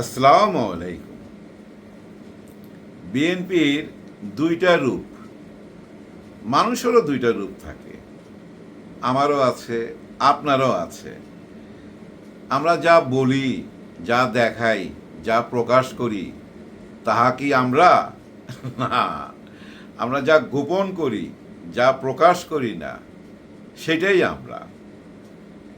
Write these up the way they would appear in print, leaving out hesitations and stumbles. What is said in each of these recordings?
আসসালামু আলাইকুম। বিএনপির দুইটা রূপ, মানুষেরও দুইটা রূপ থাকে, আমারও আছে, আপনারও আছে। আমরা যা বলি, যা দেখাই, যা প্রকাশ করি, তাহা কি আমরা? না, আমরা যা গোপন করি, যা প্রকাশ করি না, সেটাই আমরা।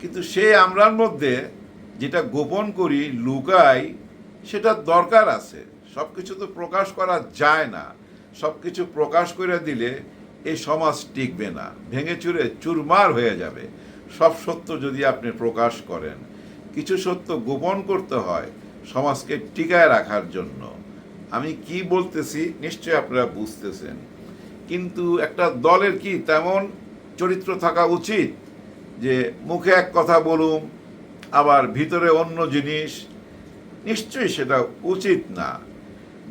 কিন্তু সেই আমরার মধ্যে যেটা গোপন করি, লুকাই, সেটা দরকার আছে। সব কিছু তো প্রকাশ করা যায় না। সব কিছু প্রকাশ করে দিলে এই সমাজ টিকবে না, ভেঙে চুরে চুরমার হয়ে যাবে। সব সত্য যদি আপনি প্রকাশ করেন, কিছু সত্য গোপন করতে হয় সমাজকে টিকায় রাখার জন্য। আমি কি বলতেছি নিশ্চয়ই আপনারা বুঝতেছেন। কিন্তু একটা দলের কি তেমন চরিত্র থাকা উচিত যে মুখে এক কথা বলুম আবার ভিতরে অন্য জিনিস? নিশ্চয়ই সেটা উচিত না।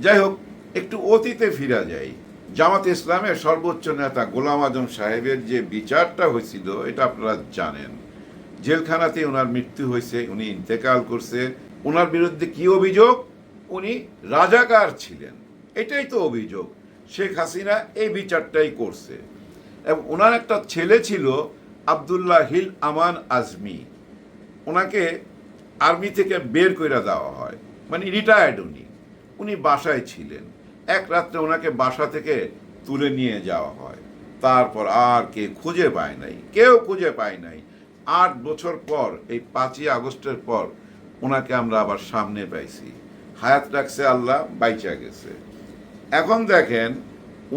যাই হোক, একটু অতীতে ফিরা যাই। জামাতে ইসলামের সর্বোচ্চ নেতা গোলাম আজম সাহেবের যে বিচারটা হয়েছিল, এটা আপনারা জানেন। জেলখানাতে ওনার মৃত্যু হয়েছে, উনি ইন্তেকাল করছে। ওনার বিরুদ্ধে কি অভিযোগ? উনি রাজাকার ছিলেন, এটাই তো অভিযোগ। শেখ হাসিনা এই বিচারটাই করছে। এবং ওনার একটা ছেলে ছিল আবদুল্লাহ হিল আমান আজমি। ওনাকে আর্মি থেকে বের করে দেওয়া হয়, মানে রিটায়ার্ড। উনি বাসায় ছিলেন। এক রাত্রে ওনাকে বাসা থেকে তুলে নিয়ে যাওয়া হয়। তারপর আর কে খুঁজে পায় নাই, কেউ খুঁজে পায় নাই। 8 বছর পর, এই 5ই আগস্টের পর ওনাকে আমরা আবার সামনে পাইছি। হায়াত রাখছে আল্লাহ, বাইচা গেছে। এখন দেখেন,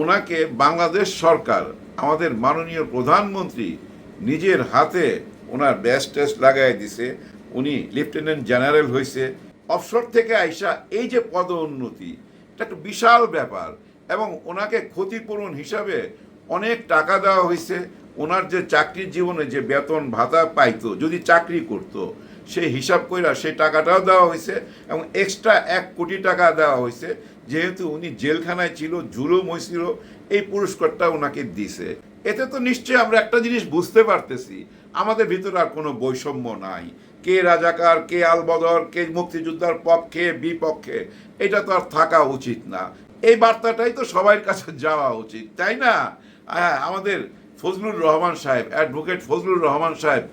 ওনাকে বাংলাদেশ সরকার, আমাদের মাননীয় প্রধানমন্ত্রী নিজের হাতে ওনার ব্যাজ টেস্ট লাগাই দিছে। উনি লেফটেন্যান্ট জেনারেল হয়েছে। অফশোর থেকে আইসা এই যে পদোন্নতি, এটা একটা বিশাল ব্যাপার। এবং ওনাকে ক্ষতিপূরণ হিসাবে অনেক টাকা দেওয়া হয়েছে। ওনার যে চাকরির জীবনে যে বেতন ভাতা পাইতো যদি চাকরি করত, সেই হিসাব কইরা সেই টাকাটাও দেওয়া হয়েছে। এবং এক্সট্রা 1 কোটি টাকা দেওয়া হয়েছে, যেহেতু উনি জেলখানায় ছিল, জুলুম হয়েছিল, এই পুরস্কারটা ওনাকে দিছে। এতে তো নিশ্চয়ই আমরা একটা জিনিস বুঝতে পারতেছি, আমাদের ভিতরে আর কোনো বৈষম্য নাই। কে রাজাকার, কে আলবদর, কে মুক্তিযোদ্ধার পক্ষে বিপক্ষে, এটা তো আর থাকা উচিত না। এই বার্তাটাই তো সবার কাছে যাওয়া উচিত, তাই না? আমাদের ফজলুর রহমান সাহেব, অ্যাডভোকেট ফজলুর রহমান সাহেব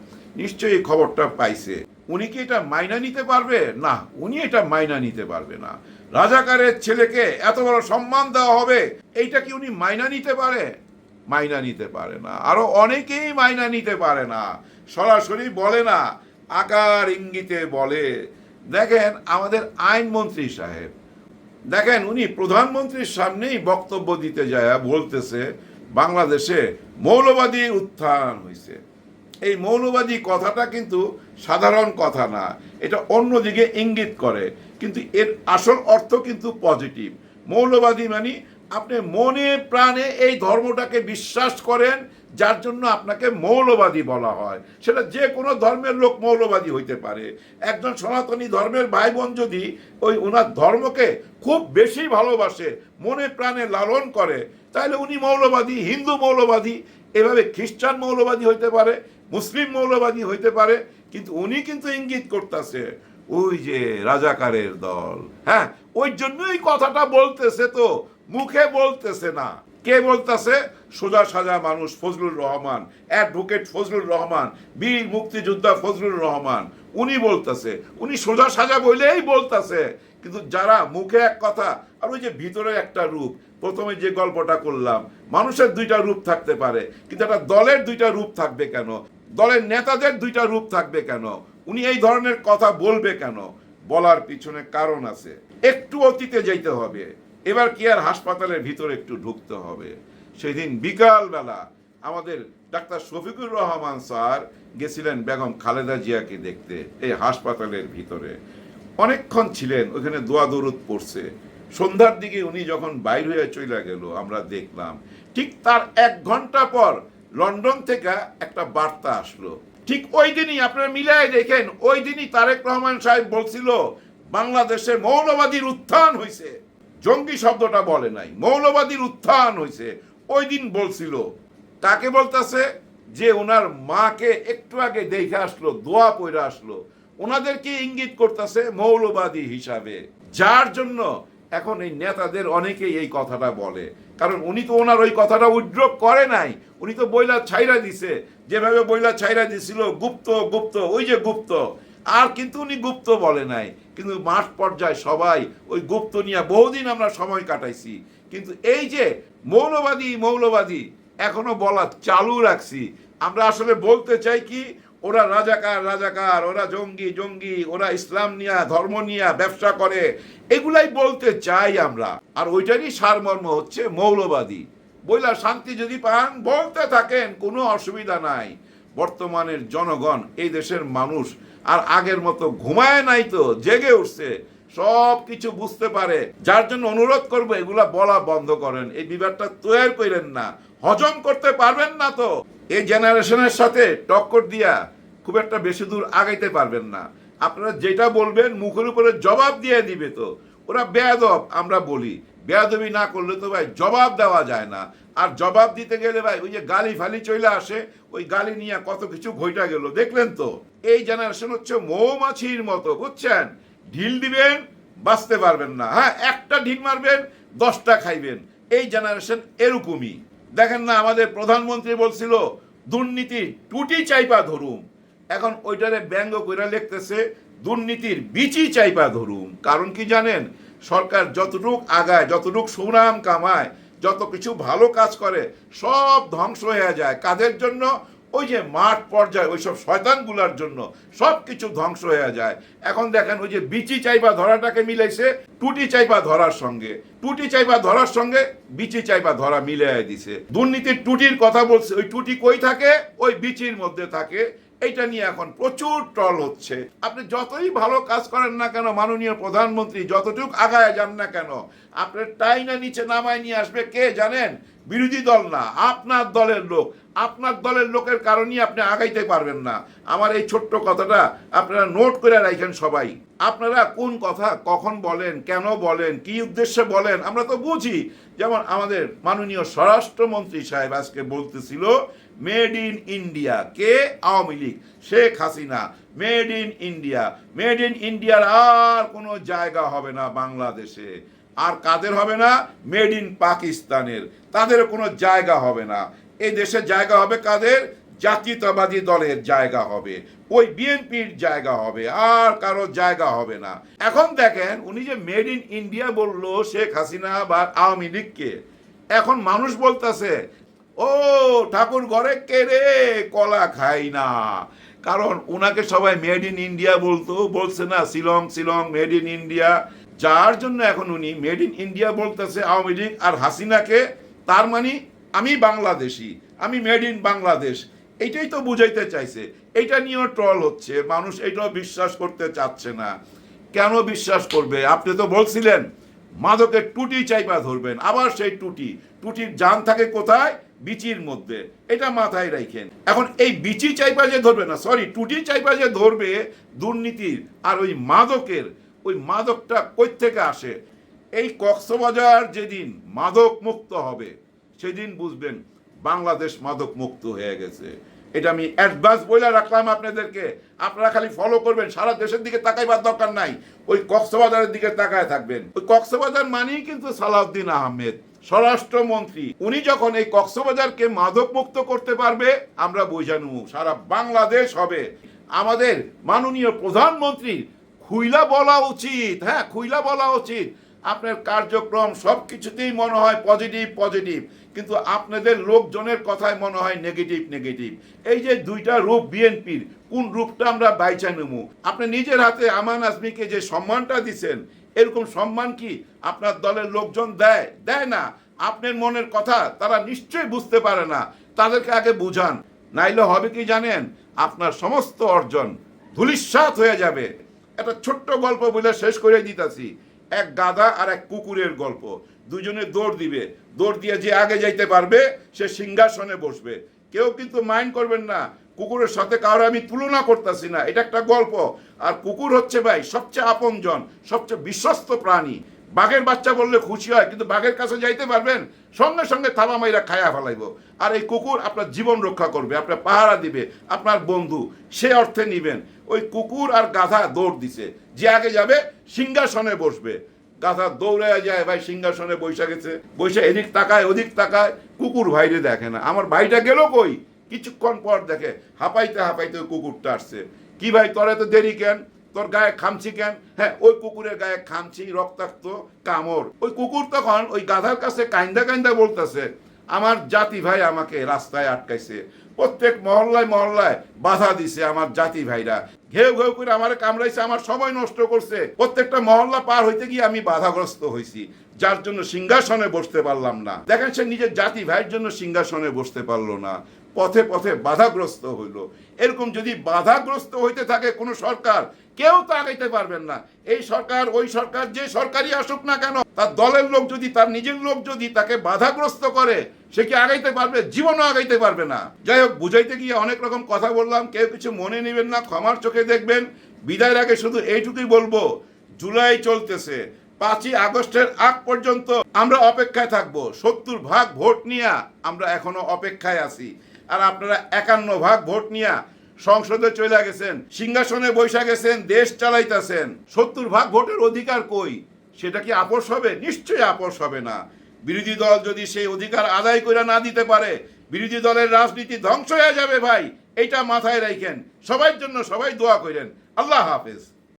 নিশ্চয়ই খবরটা পাইছে। উনি কি এটা মাইনা নিতে পারবে? না, উনি এটা মাইনা নিতে পারবে না। রাজাকারের ছেলেকে এত বড় সম্মান দেওয়া হবে, এইটা কি উনি মাইনা নিতে পারে? মাইনা নিতে পারে না। আরো অনেকেই মাইনা নিতে পারে না, সরাসরি বলে না, আকার ইঙ্গিতে বলে। দেখেন আমাদের আইনমন্ত্রী সাহেব, দেখেন উনি প্রধানমন্ত্রীর সামনেই বক্তব্য দিতে যায় বলতেছে বাংলাদেশে মৌলবাদী উত্থান হয়েছে। এই মৌলবাদী কথাটা কিন্তু সাধারণ কথা না, এটা অন্যদিকে ইঙ্গিত করে, কিন্তু এর আসল অর্থ কিন্তু পজিটিভ। মৌলবাদী মানে আপনি মনে প্রাণে এই ধর্মটাকে বিশ্বাস করেন, যার জন্য আপনাকে মৌলবাদী বলা হয়। সেটা যে কোনো ধর্মের লোক মৌলবাদী হইতে পারে। একজন সনাতনী ধর্মের ভাই বোন যদি ওনার ধর্মকে খুব বেশি ভালোবাসে, মনে প্রাণে লালন করে, তাহলে উনি মৌলবাদী। হিন্দু মৌলবাদী, এভাবে খ্রিস্টান মৌলবাদী হইতে পারে, মুসলিম মৌলবাদী হইতে পারে। কিন্তু উনি কিন্তু ইঙ্গিত করতেছে ওই যে রাজাকারের দল। হ্যাঁ, ওই জন্যই কথাটা বলতেছে, তো মুখে বলতেছে না। কে বলতেছে? সোজা সাজা মানুষ ফজলুর রহমান, অ্যাডভোকেট ফজলুর রহমান, বীর মুক্তিযোদ্ধা ফজলুর রহমান। উনি বলতেছে, উনি সোজা সাজা বলেই বলতেছে। কিন্তু যারা মুখে এক কথা আর ওই যে ভিতরে একটা রূপ, প্রথমে যে গল্পটা করলাম, মানুষের দুইটা রূপ থাকতে পারে, কিন্তু একটা দলের দুইটা রূপ থাকবে কেন? দলের নেতাদের দুইটা রূপ থাকবে কেন? উনি এই ধরনের কথা বলবে কেন? বলার পিছনে কারণ আছে। একটু অতীতে যাইতে হবে। এবার কি আর হাসপাতালের ভিতরে একটু ঢুকতে হবে। সেদিন বিকালবেলা আমাদের ডাক্তার শফিকুর রহমান স্যার গেছিলেন বেগম খালেদা জিয়াকে দেখতে এই হাসপাতালের ভিতরে। অনেকক্ষণ ছিলেন ওখানে, দোয়া দরুদ পড়ছে। সন্ধ্যার দিকে উনি যখন বাইর হয়ে চলে গেল, আমরা দেখলাম ঠিক তার 1 ঘন্টা পর লন্ডন থেকে একটা বার্তা আসলো। ঠিক ওই দিনই, আপনারা মিলাই দেখেন, ওই দিনই তারেক রহমান সাহেব বলছিল বাংলাদেশে মৌলবাদীর উত্থান হয়েছে। জঙ্গি শব্দটা বলে নাই, মৌলবাদীর উত্থান হয়েছে ওই দিন বলছিল। তাকে বলতেছে যে ওনার মাকে একটু আগে দেখে আসলো, দোয়া পড়ে আসলো। ওনাদেরকে ইঙ্গিত করতেছে মৌলবাদী হিসাবে, যার জন্য এখন এই নেতাদের অনেকেই এই কথাটা বলে। কারণ উনি তো ওনার ওই কথাটা উইথড্র করে নাই, উনি তো বইলা ছাইরা দিছে, যেভাবে বইলা ছাইরা দিছিল গুপ্ত গুপ্ত, ওই যে গুপ্ত, আর কিন্তু উনি গুপ্ত বলে নাই। কিন্তু মাঠ পর্যায়ে সবাই ওই গুপ্ত নিয়ে বহুদিন আমরা সময় কাটাইছি। কিন্তু এই যে মৌলবাদী মৌলবাদী এখনো বলা চালু রাখছি। আমরা আসলে বলতে চাই কি, ওরা রাজাকার রাজাকার, ওরা জঙ্গি জঙ্গি, ওরা ইসলাম নিয়া ধর্ম নিয়া ব্যবসা করে, এগুলাই বলতে চাই আমরা। আর ওইটারই সারমর্ম হচ্ছে মৌলবাদী। বইলা শান্তি যদি পান বলতে থাকেন, কোনো অসুবিধা নাই। বর্তমানের জনগণ, এই দেশের মানুষ আর আগের মতো ঘুমায় নাই, তো জেগে উঠছে, সব কিছু বুঝতে পারে। যার জন্য অনুরোধ করবো এগুলা বলা বন্ধ করেন, এই বিবাদটা তৈরি করেন না, হজম করতে পারবেন না তো এই জেনারেশনের সাথে টক্কর দিয়া খুব একটা বেশি দূর আগাইতে পারবেন না। আপনারা যেটা বলবেন মুখের উপরে জবাব দিয়ে দিবে। তো ওরা বেয়াদব, আমরা বলি বেয়াদবি না করলে তো ভাই জবাব দেওয়া যায় না। আর জবাব দিতে গেলে ভাই ওই যে গালি ফালি চলে আসে, ওই গালি নিয়ে কত কিছু ঘইটা গেল, দেখলেন তো। এই জেনারেশন হচ্ছে মৌমাছির মতো, বুঝছেন? ঢিল দিবেন বাঁচতে পারবেন না, হ্যাঁ একটা ঢিল মারবেন 10টা খাইবেন। এই জেনারেশন এরকমই। দেখেন না, আমাদের প্রধানমন্ত্রী বলছিল দুর্নীতির টুটি চাইপা ধরুম, এখন ওইটারে ব্যঙ্গ কইরা লিখতেছে দুর্নীতির বিচি চাইপা ধরুম। কারণ কি জানেন, সরকার যতটুক আগায়, যতটুক সুনাম কামায়, যত কিছু ভালো কাজ করে, সব ধ্বংস হয়ে যায়। কাদের জন্য? ওই যে মাঠ পর্যায়ে ওইসব শয়তানগুলার জন্য সব কিছু ধ্বংস হয়ে যায়। এখন দেখেন ওই যে বিচি চাইপা ধরাটাকে মিলাইছে টুটি চাইপা ধরার সঙ্গে, টুটি চাইপা ধরার সঙ্গে বিচি চাইপা ধরা মিলাই দিছে। দুর্নীতির টুটির কথা বলছে, ওই টুটি কই থাকে? ওই বিচির মধ্যে থাকে। এইটা নিয়ে এখন প্রচুর ট্রল হচ্ছে। আপনি যতই ভালো কাজ করেন না কেন, মাননীয় প্রধানমন্ত্রী যতটুক আগায় যান না কেন, আপনার টাইনা নিচে নামায় নিয়ে আসবে কে জানেন? বিরোধী দল না, আপনার দলের লোক। আপনার দলের লোকের কারণেই আপনি আগাইতে পারবেন না। আমার এই ছোট্ট কথাটা আপনারা নোট করে রাখেন সবাই। আপনারা কোন কথা কখন বলেন, কেন বলেন, কি উদ্দেশ্যে বলেন, আমরা তো বুঝি। যেমন আমাদের মাননীয় স্বরাষ্ট্রমন্ত্রী সাহেব আজকে বলতেছিল made in India. K? Awami League, Sheikh Hasina. Made in India, made in ইন্ডিয়ার আর কোনো জায়গা হবে না বাংলাদেশে। আর কাদের হবে না? মেড ইন পাকিস্তানের, তাদের কোনো জায়গা হবে না। এই দেশের জায়গা হবে কাদের? জাতীয়তাবাদী দলের জায়গা হবে, ওই বিএনপির জায়গা হবে, আর কারো জায়গা হবে না। এখন দেখেন উনি যে মেড ইন ইন্ডিয়া বললো শেখ হাসিনা বা আওয়ামী লীগকে, এখন মানুষ বলতেছে ও ঠাকুর ঘরে কে রে কলা খাই না। কারণ উনাকে সবাই মেড ইন ইন্ডিয়া বলছে না, Shillong Shillong made in India. যার জন্য এখন উনি মেড ইন ইন্ডিয়া বলতেছে আওয়ামী লীগ আর হাসিনাকে। তার মানে আমি বাংলাদেশি, আমি মেড ইন বাংলাদেশ, এইটাই তো বুঝাইতে চাইছে। এইটা নিয়েও ট্রল হচ্ছে, মানুষ এইটাও বিশ্বাস করতে চাচ্ছে না। কেন বিশ্বাস করবে? আপনি তো বলছিলেন মাদকের টুটি চাইপা ধরবেন, আবার সেই টুটির জান থাকে কোথায়? বিচির মধ্যে। এটা মাথায় রাখেন। এখন এই বিচি চাইপা যে ধরবে না, সরি টুটি চাইপা যে ধরবে দুর্নীতির আর ওই মাদকের, ওই মাদকটা কই থেকে আসে? এই কক্সবাজার যেদিন মাদক মুক্ত হবে সেদিন বুঝবেন বাংলাদেশ মাদক মুক্ত হয়ে গেছে। এটা আমি অ্যাডভান্স বলে রাখলাম আপনাদেরকে। আপনারা খালি ফলো করবেন, সারা দেশের দিকে তাকাইবার দরকার নাই, ওই কক্সবাজারের দিকে তাকায় থাকবেন। ওই কক্সবাজার মানেই কিন্তু সালাউদ্দিন আহমেদ স্বরাষ্ট্রমন্ত্রী। উনি যখন এই কক্সবাজারকে মাদক মুক্ত করতে পারবে, আমরা বোঝানো সারা বাংলাদেশ হবে। আমাদের মাননীয় প্রধানমন্ত্রীর খুইলা বলা উচিত, হ্যাঁ খুইলা বলা উচিত। আপনার কার্যক্রম সব কিছুতেই মনে হয় পজিটিভ পজিটিভ, কিন্তু আপনাদের লোকজনের কথায় মনে হয় নেগেটিভ নেগেটিভ। এই যে দুইটা রূপ বিএনপির, কোন রূপটা আমরা বাইচা নেবো? আপনি নিজের হাতে আমান আজমিকে যে সম্মানটা দিচ্ছেন, এরকম সম্মান কি আপনার দলের লোকজন দেয়? দেয় না। আপনার মনের কথা তারা নিশ্চয়ই বুঝতে পারে না, তাদেরকে আগে বুঝান। নাইলে হবে কি জানেন, আপনার সমস্ত অর্জন ধূলিসাৎ হয়ে যাবে। একটা ছোট্ট গল্প বলে শেষ করে দিতেছি। এক গাধা আর এক কুকুরের গল্প। দুজনে দৌড় দিবে, দৌড় দিয়ে যে আগে যাইতে পারবে সে সিংহাসনে বসবে। কেউ কিন্তু মাইন্ড করবেন না, কুকুরের সাথে কারো আমি তুলনা করতেছি না, এটা একটা গল্প। আর কুকুর হচ্ছে ভাই সবচেয়ে আপনজন, সবচেয়ে বিশ্বস্ত প্রাণী। বাঘের বাচ্চা বললে খুশি হয়, কিন্তু বাঘের কাছে যাইতে পারবেন, সঙ্গে সঙ্গে থাবা মাইরা খায়া ফেলাইব। আর এই কুকুর আপনার জীবন রক্ষা করবে, আপনার পাহারা দিবে, আপনার বন্ধু, সে অর্থে নিবেন। ওই কুকুর আর গাধা দৌড় দিছে, যে আগে যাবে সিংহাসনে বসবে। গাধা দৌড়ে যায়, ভাই সিংহাসনে বৈশা গেছে, বৈশা এদিক তাকায় ওদিক তাকায়, কুকুর ভাইরে দেখে না, আমার ভাইটা গেল কই। কিছুক্ষণ পর দেখে হাঁপাইতে হাঁপাইতে ওই কুকুরটা আসছে। কি ভাই তোর এত দেরি কেন, তোর গায়ে খামছি কেন? হ্যাঁ, ওই কুকুরের গায়ে খামছি, রক্তাক্ত কামড়। ওই কুকুর তখন ওই গাধার কাছে কাইন্দা কাইন্দা বলতেছে, আমার জাতি ভাই আমাকে রাস্তায় আটকাইছে, প্রত্যেক মহল্লায় মহল্লায় বাধা দিছে আমার জাতি ভাইরা, ঘেউ ঘেউ করে আমার কামড়াইছে, আমার সময় নষ্ট করছে, প্রত্যেকটা মহল্লা পার হইতে গিয়ে আমি বাধাগ্রস্ত হয়েছি, যার জন্য সিংহাসনে বসতে পারলাম না। দেখেন, সে নিজের জাতি ভাইয়ের জন্য সিংহাসনে বসতে পারলো না, পথে পথে বাধাগ্রস্ত হইল। এরকম যদি বাধাগ্রস্ত হইতে থাকে কোনো সরকার, কেউ তো আগাইতে পারবেন না। এই সরকার ওই সরকার, যে সরকারই আসুক না কেন, তার দলের লোক যদি, তার নিজের লোক যদি তাকে বাধাগ্রস্ত করে, সে কি আগাইতে পারবে? জীবনও আগাইতে পারবে না। যাই হোক, বুঝাইতে গিয়ে অনেক রকম কথা বললাম, কেউ কিছু মনে নেবেন না, ক্ষমার চোখে দেখবেন। বিদায়ের আগে শুধু এইটুকুই বলবো, জুলাই চলতেছে, 5ই আগস্টের আগ পর্যন্ত আমরা অপেক্ষায় থাকবো। 70 ভাগ ভোট নিয়ে আমরা এখনো অপেক্ষায় আছি। আর আপনারা 51 ভাগ ভোট নিয়ে সংসদে চলে গেছেন, সিংহাসনে বৈশা গেছেন, দেশ চালাইতেছেন। 70 ভাগ ভোটের অধিকার কই? সেটা কি আপোষ হবে? নিশ্চয়ই আপোষ হবে না। বিরোধী দল যদি সেই অধিকার আদায় করে না দিতে পারে, বিরোধী দলের রাজনীতি ধ্বংস হয়ে যাবে ভাই। এইটা মাথায় রাখেন। সবার জন্য সবাই দোয়া করেন। আল্লাহ হাফেজ।